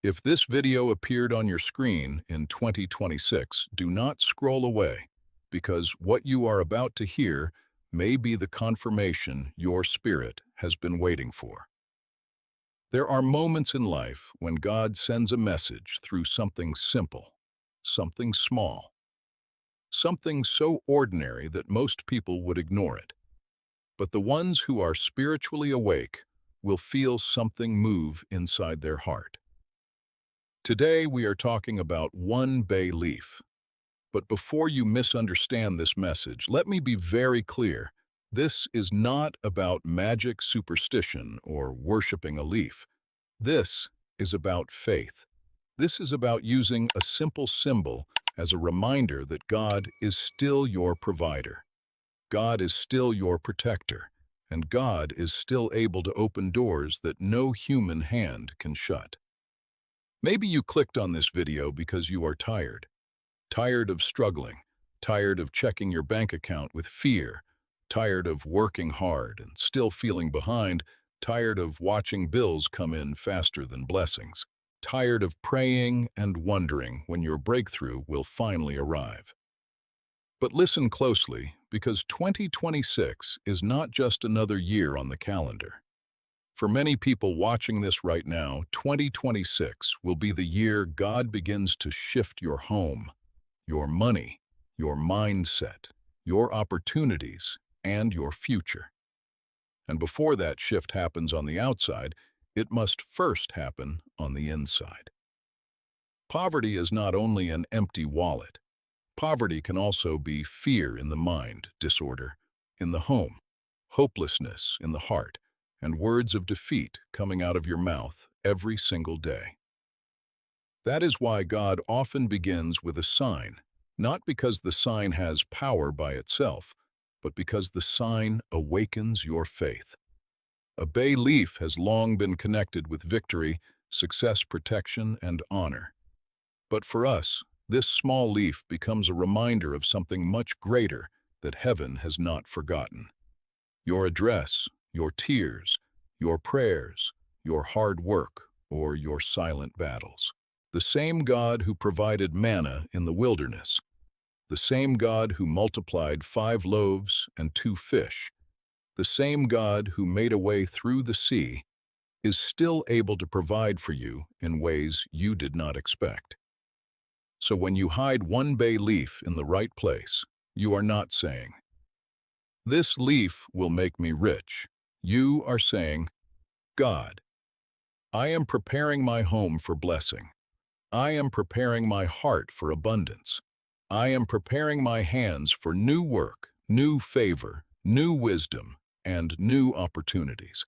If this video appeared on your screen in 2026, do not scroll away, because what you are about to hear may be the confirmation your spirit has been waiting for. There are moments in life when God sends a message through something simple, something small, something so ordinary that most people would ignore it. But the ones who are spiritually awake will feel something move inside their heart. Today we are talking about one bay leaf. But before you misunderstand this message, let me be very clear. This is not about magic superstition or worshiping a leaf. This is about faith. This is about using a simple symbol as a reminder that God is still your provider. God is still your protector, and God is still able to open doors that no human hand can shut. Maybe you clicked on this video because you are tired. Tired of struggling, tired of checking your bank account with fear, tired of working hard and still feeling behind, tired of watching bills come in faster than blessings, tired of praying and wondering when your breakthrough will finally arrive. But listen closely, because 2026 is not just another year on the calendar. For many people watching this right now, 2026 will be the year God begins to shift your home, your money, your mindset, your opportunities, and your future. And before that shift happens on the outside, it must first happen on the inside. Poverty is not only an empty wallet. Poverty can also be fear in the mind, disorder in the home, hopelessness in the heart, and words of defeat coming out of your mouth every single day. That is why God often begins with a sign, not because the sign has power by itself, but because the sign awakens your faith. A bay leaf has long been connected with victory, success, protection, and honor. But for us, this small leaf becomes a reminder of something much greater that heaven has not forgotten. Your address, your tears, your prayers, your hard work, or your silent battles. The same God who provided manna in the wilderness, the same God who multiplied 5 loaves and 2 fish, the same God who made a way through the sea, is still able to provide for you in ways you did not expect. So when you hide one bay leaf in the right place, you are not saying, "This leaf will make me rich." You are saying, "God, I am preparing my home for blessing. I am preparing my heart for abundance. I am preparing my hands for new work, new favor, new wisdom, and new opportunities."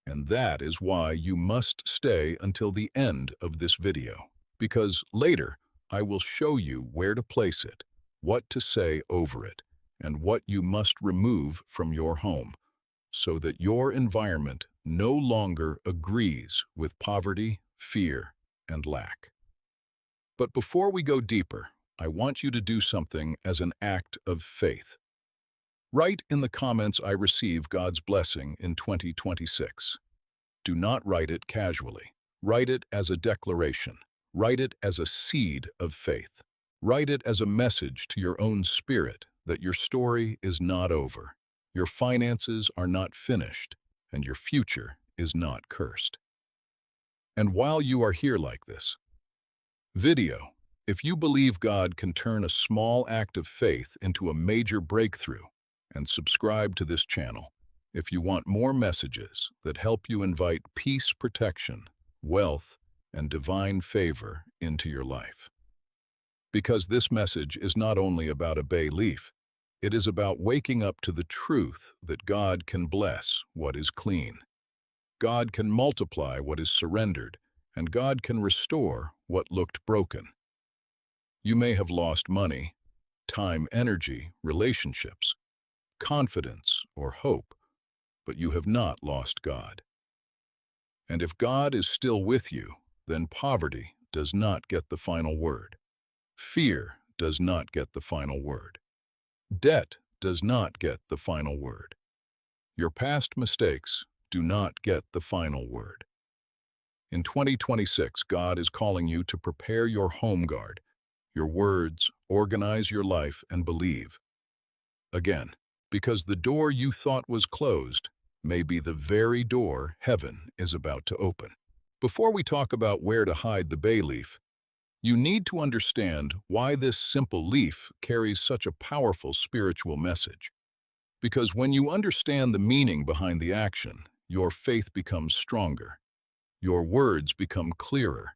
And that is why you must stay until the end of this video, because later I will show you where to place it, what to say over it, and what you must remove from your home, so that your environment no longer agrees with poverty, fear, and lack. But before we go deeper, I want you to do something as an act of faith. Write in the comments, "I receive God's blessing in 2026. Do not write it casually. Write it as a declaration. Write it as a seed of faith. Write it as a message to your own spirit that your story is not over, your finances are not finished, and your future is not cursed. And while you are here like this video, if you believe God can turn a small act of faith into a major breakthrough, and subscribe to this channel if you want more messages that help you invite peace, protection, wealth, and divine favor into your life. Because this message is not only about a bay leaf, it is about waking up to the truth that God can bless what is clean. God can multiply what is surrendered, and God can restore what looked broken. You may have lost money, time, energy, relationships, confidence, or hope, but you have not lost God. And if God is still with you, then poverty does not get the final word. Fear does not get the final word. Debt does not get the final word. Your past mistakes do not get the final word. In 2026, God is calling you to prepare your home guard, your words, organize your life, and believe. Again, because the door you thought was closed may be the very door heaven is about to open. Before we talk about where to hide the bay leaf, you need to understand why this simple leaf carries such a powerful spiritual message. Because when you understand the meaning behind the action, your faith becomes stronger, your words become clearer,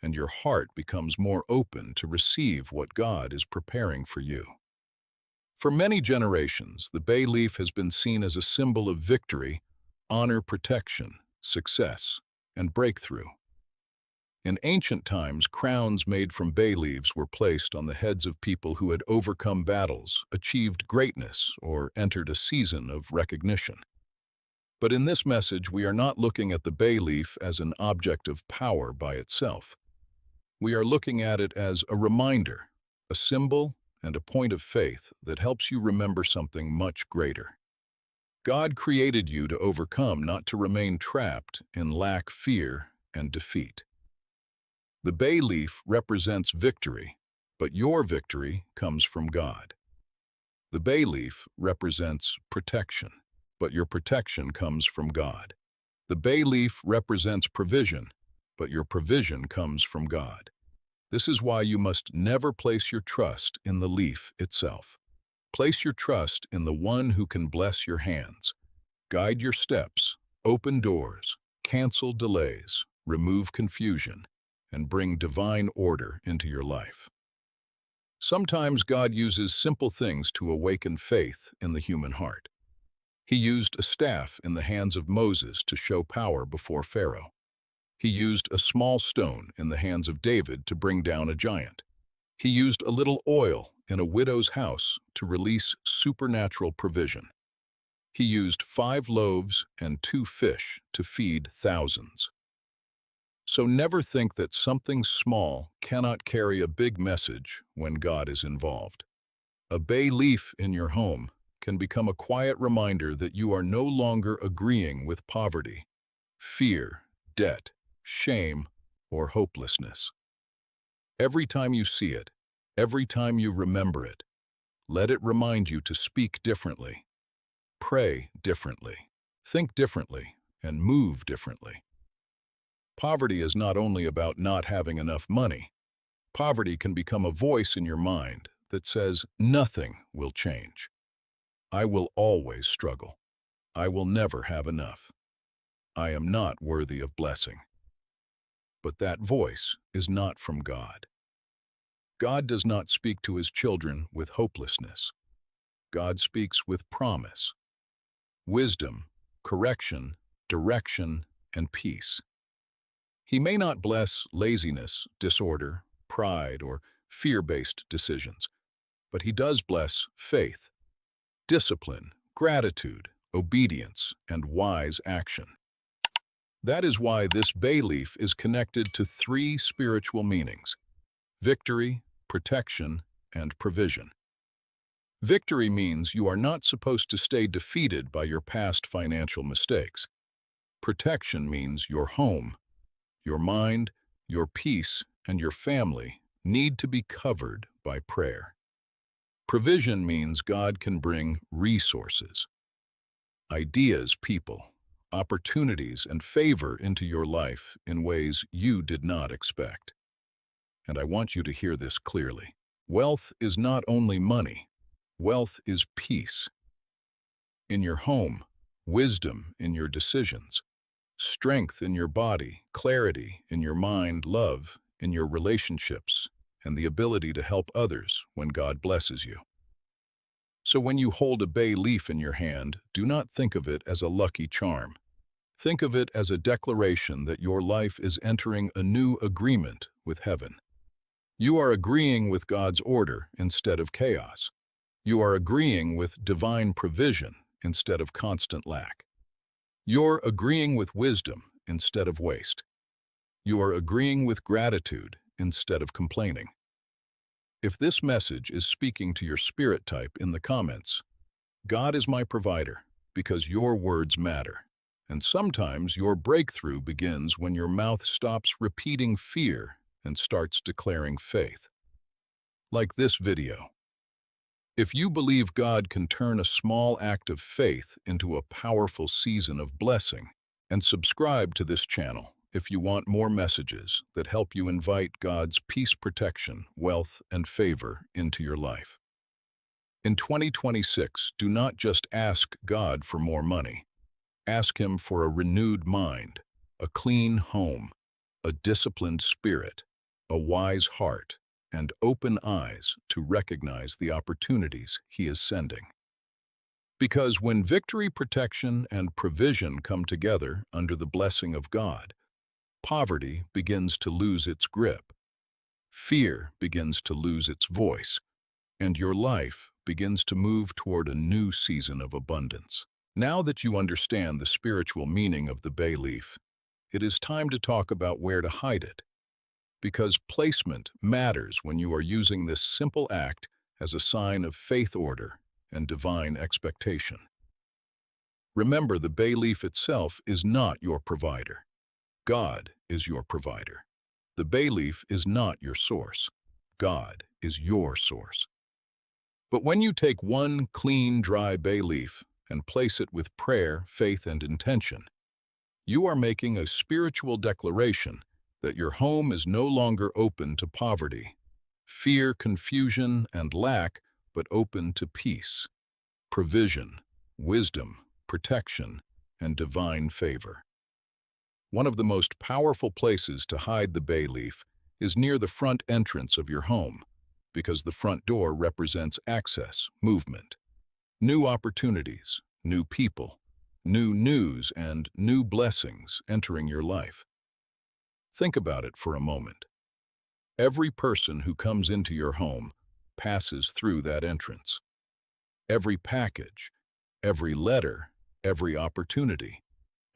and your heart becomes more open to receive what God is preparing for you. For many generations, the bay leaf has been seen as a symbol of victory, honor, protection, success, and breakthrough. In ancient times, crowns made from bay leaves were placed on the heads of people who had overcome battles, achieved greatness, or entered a season of recognition. But in this message, we are not looking at the bay leaf as an object of power by itself. We are looking at it as a reminder, a symbol, and a point of faith that helps you remember something much greater. God created you to overcome, not to remain trapped in lack, fear, and defeat. The bay leaf represents victory, but your victory comes from God. The bay leaf represents protection, but your protection comes from God. The bay leaf represents provision, but your provision comes from God. This is why you must never place your trust in the leaf itself. Place your trust in the one who can bless your hands, guide your steps, open doors, cancel delays, remove confusion, and bring divine order into your life. Sometimes God uses simple things to awaken faith in the human heart. He used a staff in the hands of Moses to show power before Pharaoh. He used a small stone in the hands of David to bring down a giant. He used a little oil in a widow's house to release supernatural provision. He used 5 loaves and 2 fish to feed thousands. So never think that something small cannot carry a big message when God is involved. A bay leaf in your home can become a quiet reminder that you are no longer agreeing with poverty, fear, debt, shame, or hopelessness. Every time you see it, every time you remember it, let it remind you to speak differently, pray differently, think differently, and move differently. Poverty is not only about not having enough money. Poverty can become a voice in your mind that says, nothing will change. I will always struggle. I will never have enough. I am not worthy of blessing. But that voice is not from God. God does not speak to his children with hopelessness. God speaks with promise, wisdom, correction, direction, and peace. He may not bless laziness, disorder, pride, or fear-based decisions, but he does bless faith, discipline, gratitude, obedience, and wise action. That is why this bay leaf is connected to 3 spiritual meanings: victory, protection, and provision. Victory means you are not supposed to stay defeated by your past financial mistakes. Protection means your home, your mind, your peace, and your family need to be covered by prayer. Provision means God can bring resources, ideas, people, opportunities, and favor into your life in ways you did not expect. And I want you to hear this clearly. Wealth is not only money. Wealth is peace. In your home, wisdom in your decisions, strength in your body, clarity in your mind, love in your relationships, and the ability to help others when God blesses you. So when you hold a bay leaf in your hand, do not think of it as a lucky charm. Think of it as a declaration that your life is entering a new agreement with heaven. You are agreeing with God's order instead of chaos. You are agreeing with divine provision instead of constant lack. You're agreeing with wisdom instead of waste. You are agreeing with gratitude instead of complaining. If this message is speaking to your spirit type in the comments, God is my provider because your words matter, And sometimes your breakthrough begins when your mouth stops repeating fear and starts declaring faith. Like this video. If you believe God can turn a small act of faith into a powerful season of blessing, and subscribe to this channel if you want more messages that help you invite God's peace, protection, wealth, and favor into your life. In 2026, do not just ask God for more money. Ask Him for a renewed mind, a clean home, a disciplined spirit, a wise heart, and open eyes to recognize the opportunities He is sending. Because when victory, protection, and provision come together under the blessing of God, poverty begins to lose its grip, fear begins to lose its voice, and your life begins to move toward a new season of abundance. Now that you understand the spiritual meaning of the bay leaf, it is time to talk about where to hide it. Because placement matters when you are using this simple act as a sign of faith, order, and divine expectation. Remember, the bay leaf itself is not your provider. God is your provider. The bay leaf is not your source. God is your source. But when you take one clean, dry bay leaf and place it with prayer, faith, and intention, you are making a spiritual declaration that your home is no longer open to poverty, fear, confusion, and lack, but open to peace, provision, wisdom, protection, and divine favor. One of the most powerful places to hide the bay leaf is near the front entrance of your home, because the front door represents access, movement, new opportunities, new people, new news, and new blessings entering your life. Think about it for a moment. Every person who comes into your home passes through that entrance. Every package, every letter, every opportunity,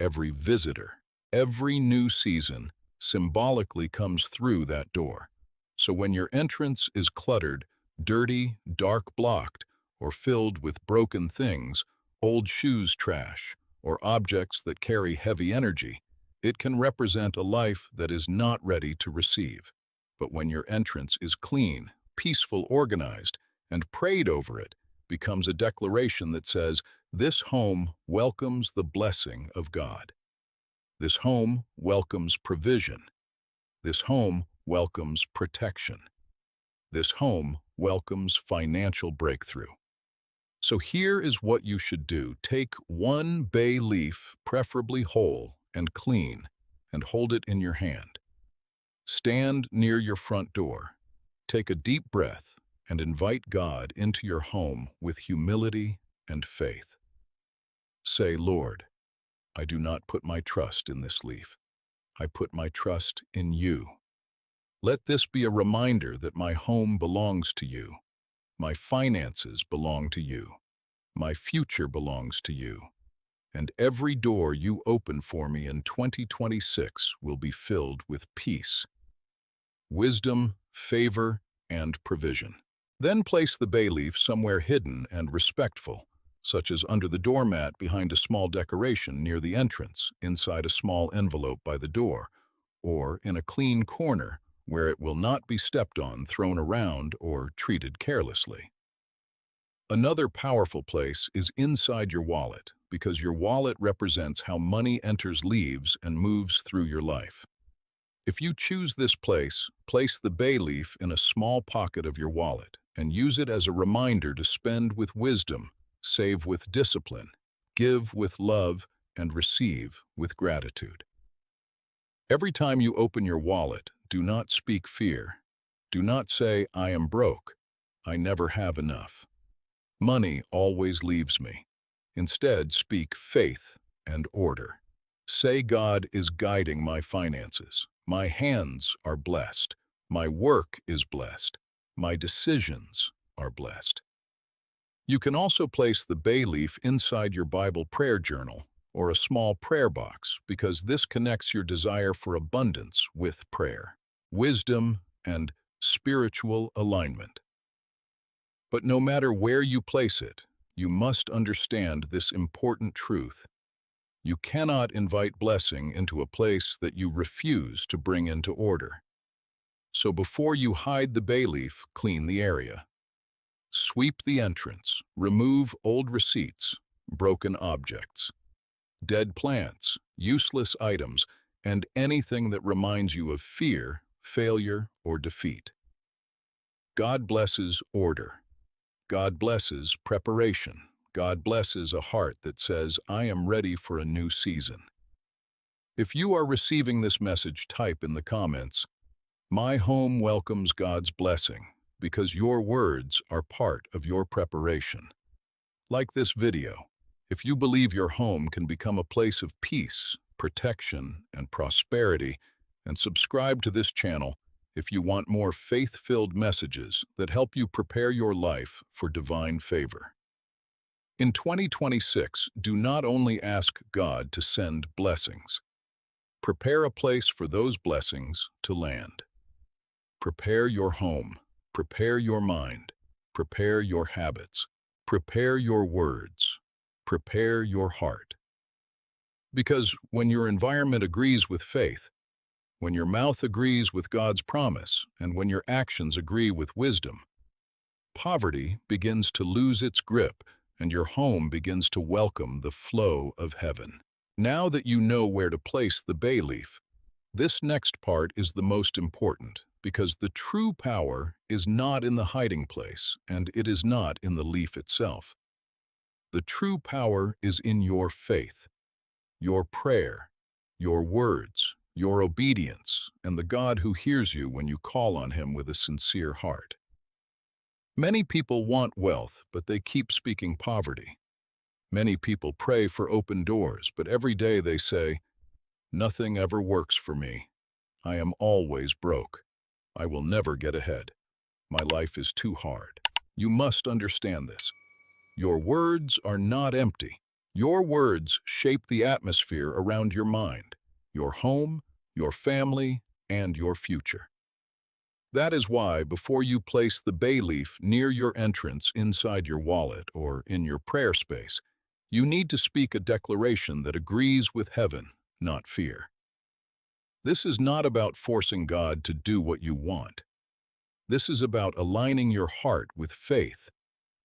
every visitor, every new season symbolically comes through that door. So when your entrance is cluttered, dirty, dark, blocked, or filled with broken things, old shoes, trash, or objects that carry heavy energy, it can represent a life that is not ready to receive. But when your entrance is clean, peaceful, organized, and prayed over, it becomes a declaration that says, "This home welcomes the blessing of God. This home welcomes provision. This home welcomes protection. This home welcomes financial breakthrough." So here is what you should do. Take one bay leaf, preferably whole and clean, and hold it in your hand. Stand near your front door. Take a deep breath and invite God into your home with humility and faith. Say, "Lord, I do not put my trust in this leaf. I put my trust in you. Let this be a reminder that my home belongs to you. My finances belong to you. My future belongs to you. And every door you open for me in 2026 will be filled with peace, wisdom, favor, and provision." Then place the bay leaf somewhere hidden and respectful, such as under the doormat behind a small decoration near the entrance, inside a small envelope by the door, or in a clean corner where it will not be stepped on, thrown around, or treated carelessly. Another powerful place is inside your wallet, because your wallet represents how money enters, leaves, and moves through your life. If you choose this place, place the bay leaf in a small pocket of your wallet and use it as a reminder to spend with wisdom, save with discipline, give with love, and receive with gratitude. Every time you open your wallet, do not speak fear. Do not say, "I am broke. I never have enough. Money always leaves me." Instead, speak faith and order. Say, "God is guiding my finances. My hands are blessed. My work is blessed. My decisions are blessed." You can also place the bay leaf inside your Bible prayer journal or a small prayer box, because this connects your desire for abundance with prayer, wisdom, and spiritual alignment. But no matter where you place it, you must understand this important truth. You cannot invite blessing into a place that you refuse to bring into order. So before you hide the bay leaf, clean the area. Sweep the entrance, remove old receipts, broken objects, dead plants, useless items, and anything that reminds you of fear, failure, or defeat. God blesses order. God blesses preparation. God blesses a heart that says, I am ready for a new season. If you are receiving this message, type in the comments, My home welcomes God's blessing, because your words are part of your preparation. Like this video, if you believe your home can become a place of peace, protection, and prosperity, and subscribe to this channel if you want more faith-filled messages that help you prepare your life for divine favor. In 2026, do not only ask God to send blessings. Prepare a place for those blessings to land. Prepare your home. Prepare your mind. Prepare your habits. Prepare your words. Prepare your heart. Because when your environment agrees with faith, when your mouth agrees with God's promise, and when your actions agree with wisdom, poverty begins to lose its grip and your home begins to welcome the flow of heaven. Now that you know where to place the bay leaf, this next part is the most important because the true power is not in the hiding place and it is not in the leaf itself. The true power is in your faith, your prayer, your words, your obedience, and the God who hears you when you call on Him with a sincere heart. Many people want wealth, but they keep speaking poverty. Many people pray for open doors, but every day they say, Nothing ever works for me. I am always broke. I will never get ahead. My life is too hard. You must understand this. Your words are not empty. Your words shape the atmosphere around your mind, your home, your family, and your future. That is why, before you place the bay leaf near your entrance inside your wallet or in your prayer space, you need to speak a declaration that agrees with heaven, not fear. This is not about forcing God to do what you want. This is about aligning your heart with faith,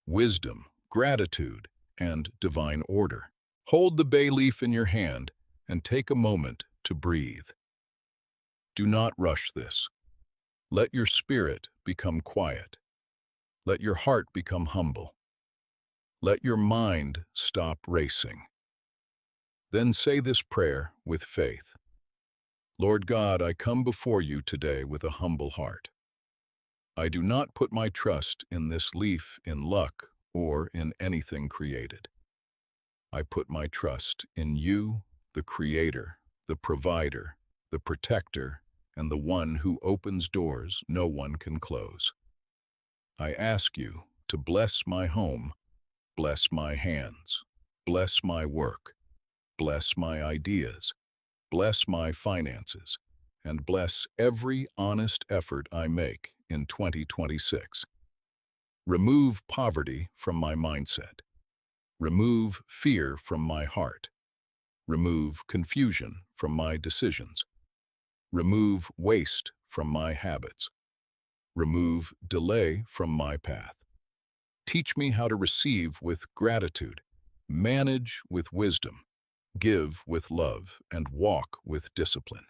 wisdom, gratitude, and divine order. Hold the bay leaf in your hand and take a moment to breathe. Do not rush this. Let your spirit become quiet. Let your heart become humble. Let your mind stop racing. Then say this prayer with faith. Lord God, I come before you today with a humble heart. I do not put my trust in this leaf, in luck, or in anything created. I put my trust in you, the Creator, the Provider, the Protector, and the one who opens doors no one can close. I ask you to bless my home, bless my hands, bless my work, bless my ideas, bless my finances, and bless every honest effort I make in 2026. Remove poverty from my mindset. Remove fear from my heart. Remove confusion from my decisions. Remove waste from my habits. Remove delay from my path. Teach me how to receive with gratitude, manage with wisdom, give with love, and walk with discipline.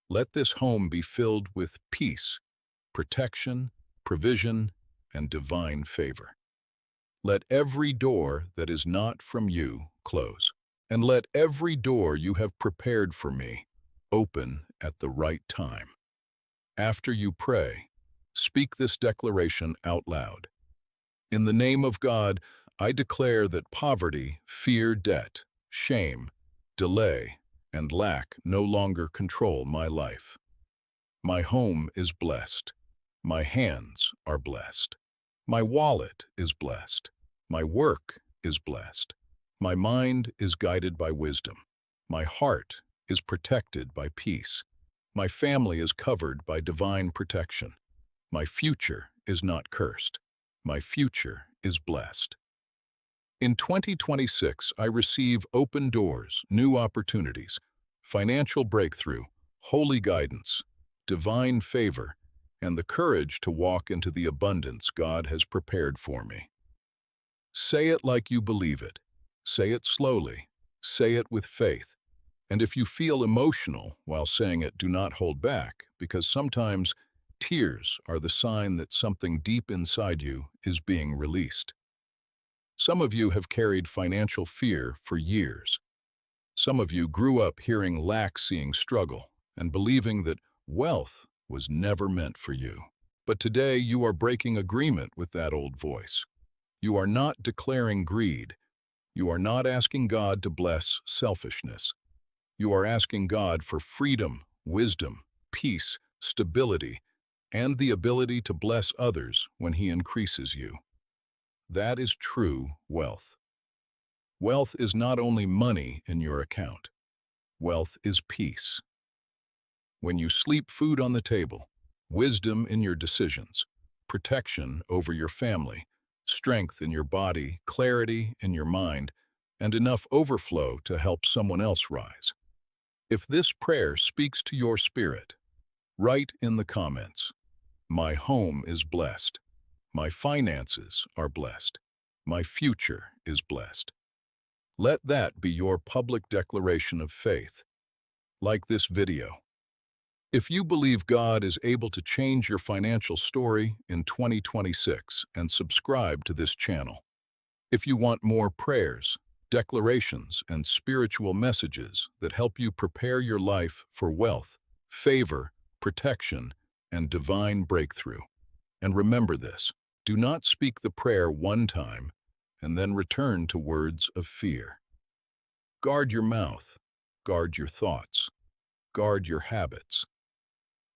Let this home be filled with peace, protection, provision, and divine favor. Let every door that is not from you close, and let every door you have prepared for me open at the right time. After you pray, speak this declaration out loud. In the name of God, I declare that poverty, fear, debt, shame, delay, and lack no longer control my life. My home is blessed. My hands are blessed. My wallet is blessed. My work is blessed. My mind is guided by wisdom. My heart is protected by peace. My family is covered by divine protection. My future is not cursed. My future is blessed. In 2026, I receive open doors, new opportunities, financial breakthrough, holy guidance, divine favor, and the courage to walk into the abundance God has prepared for me. Say it like you believe it. Say it slowly. Say it with faith. And if you feel emotional while saying it, do not hold back, because sometimes tears are the sign that something deep inside you is being released. Some of you have carried financial fear for years. Some of you grew up hearing lack seeing struggle and believing that wealth was never meant for you. But today you are breaking agreement with that old voice. You are not declaring greed. You are not asking God to bless selfishness. You are asking God for freedom, wisdom, peace, stability, and the ability to bless others when He increases you. That is true wealth. Wealth is not only money in your account. Wealth is peace. When you sleep food on the table, wisdom in your decisions, protection over your family, strength in your body, clarity in your mind, and enough overflow to help someone else rise. If this prayer speaks to your spirit, write in the comments, "My home is blessed. My finances are blessed. My future is blessed." Let that be your public declaration of faith. Like this video. If you believe God is able to change your financial story in 2026, and subscribe to this channel. If you want more prayers, declarations, and spiritual messages that help you prepare your life for wealth, favor, protection, and divine breakthrough. And remember this, do not speak the prayer one time and then return to words of fear. Guard your mouth, guard your thoughts, guard your habits.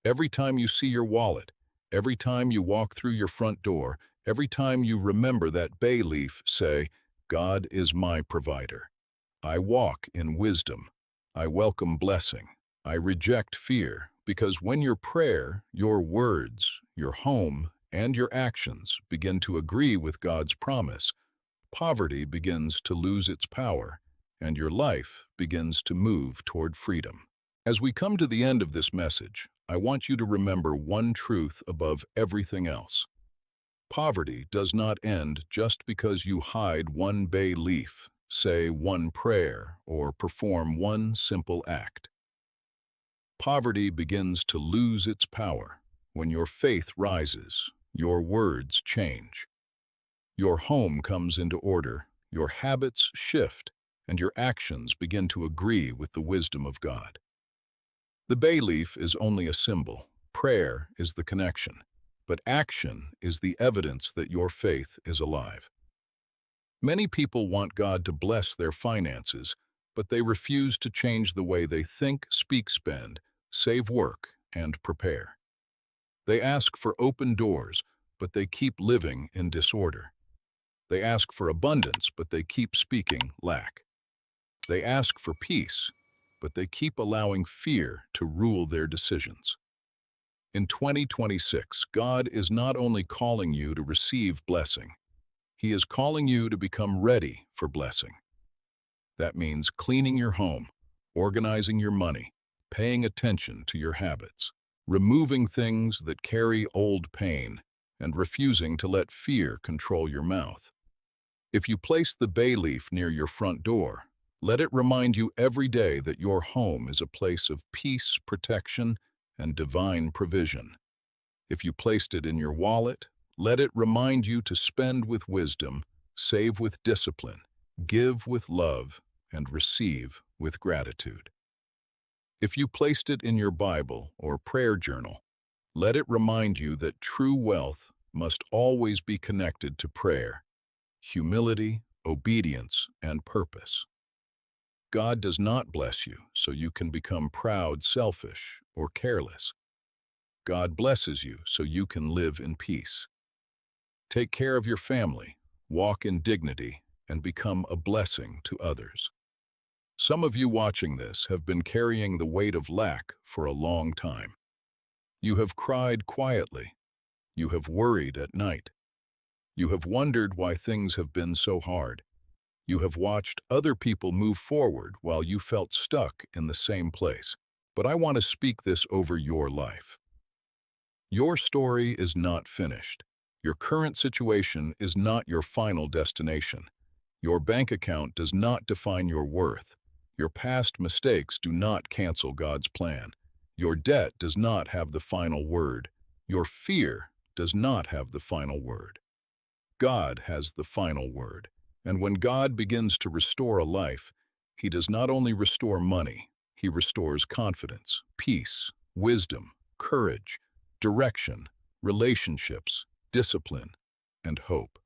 Every time you see your wallet, every time you walk through your front door, every time you remember that bay leaf, say, "God is my provider. I walk in wisdom. I welcome blessing. I reject fear," because when your prayer, your words, your home, and your actions begin to agree with God's promise, poverty begins to lose its power, and your life begins to move toward freedom. As we come to the end of this message, I want you to remember one truth above everything else. Poverty does not end just because you hide one bay leaf, say one prayer, or perform one simple act. Poverty begins to lose its power when your faith rises, your words change. Your home comes into order, your habits shift, and your actions begin to agree with the wisdom of God. The bay leaf is only a symbol. Prayer is the connection. But action is the evidence that your faith is alive. Many people want God to bless their finances, but they refuse to change the way they think, speak, spend, save, work, and prepare. They ask for open doors, but they keep living in disorder. They ask for abundance, but they keep speaking lack. They ask for peace, but they keep allowing fear to rule their decisions. In 2026, God is not only calling you to receive blessing, He is calling you to become ready for blessing. That means cleaning your home, organizing your money, paying attention to your habits, removing things that carry old pain, and refusing to let fear control your mouth. If you place the bay leaf near your front door, let it remind you every day that your home is a place of peace, protection, and divine provision. If you placed it in your wallet, let it remind you to spend with wisdom, save with discipline, give with love, and receive with gratitude. If you placed it in your Bible or prayer journal, let it remind you that true wealth must always be connected to prayer, humility, obedience, and purpose. God does not bless you so you can become proud, selfish, or careless. God blesses you so you can live in peace. Take care of your family, walk in dignity, and become a blessing to others. Some of you watching this have been carrying the weight of lack for a long time. You have cried quietly. You have worried at night. You have wondered why things have been so hard. You have watched other people move forward while you felt stuck in the same place. But I want to speak this over your life. Your story is not finished. Your current situation is not your final destination. Your bank account does not define your worth. Your past mistakes do not cancel God's plan. Your debt does not have the final word. Your fear does not have the final word. God has the final word. And when God begins to restore a life, He does not only restore money, He restores confidence, peace, wisdom, courage, direction, relationships, discipline, and hope.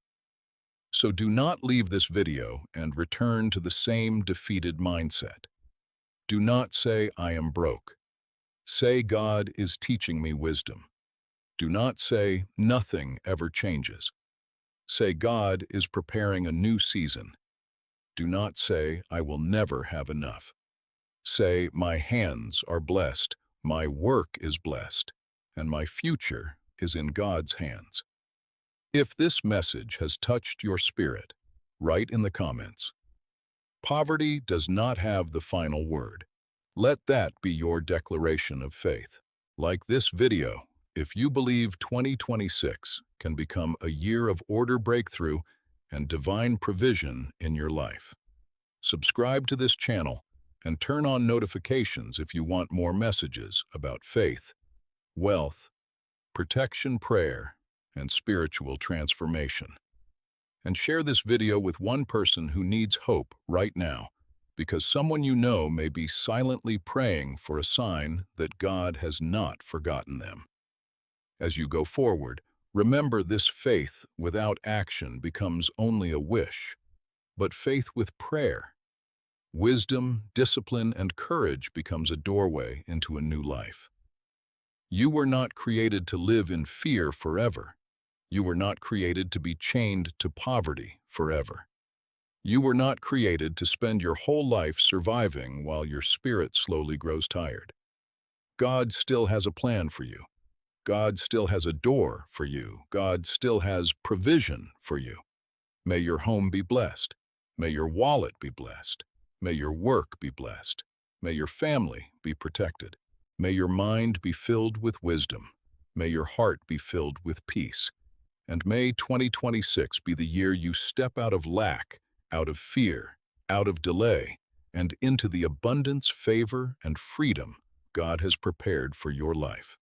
So do not leave this video and return to the same defeated mindset. Do not say, I am broke. Say, God is teaching me wisdom. Do not say, nothing ever changes. Say, God is preparing a new season. Do not say, I will never have enough. Say, my hands are blessed, my work is blessed, and my future is in God's hands. If this message has touched your spirit, write in the comments. Poverty does not have the final word. Let that be your declaration of faith. Like this video, if you believe 2026 can become a year of order breakthrough and divine provision in your life. Subscribe to this channel and turn on notifications if you want more messages about faith, wealth, protection, prayer, and spiritual transformation. And share this video with one person who needs hope right now, because someone you know may be silently praying for a sign that God has not forgotten them. As you go forward, remember this: faith without action becomes only a wish, but faith with prayer, wisdom, discipline, and courage becomes a doorway into a new life. You were not created to live in fear forever. You were not created to be chained to poverty forever. You were not created to spend your whole life surviving while your spirit slowly grows tired. God still has a plan for you. God still has a door for you. God still has provision for you. May your home be blessed. May your wallet be blessed. May your work be blessed. May your family be protected. May your mind be filled with wisdom. May your heart be filled with peace. And may 2026 be the year you step out of lack, out of fear, out of delay, and into the abundance, favor, and freedom God has prepared for your life.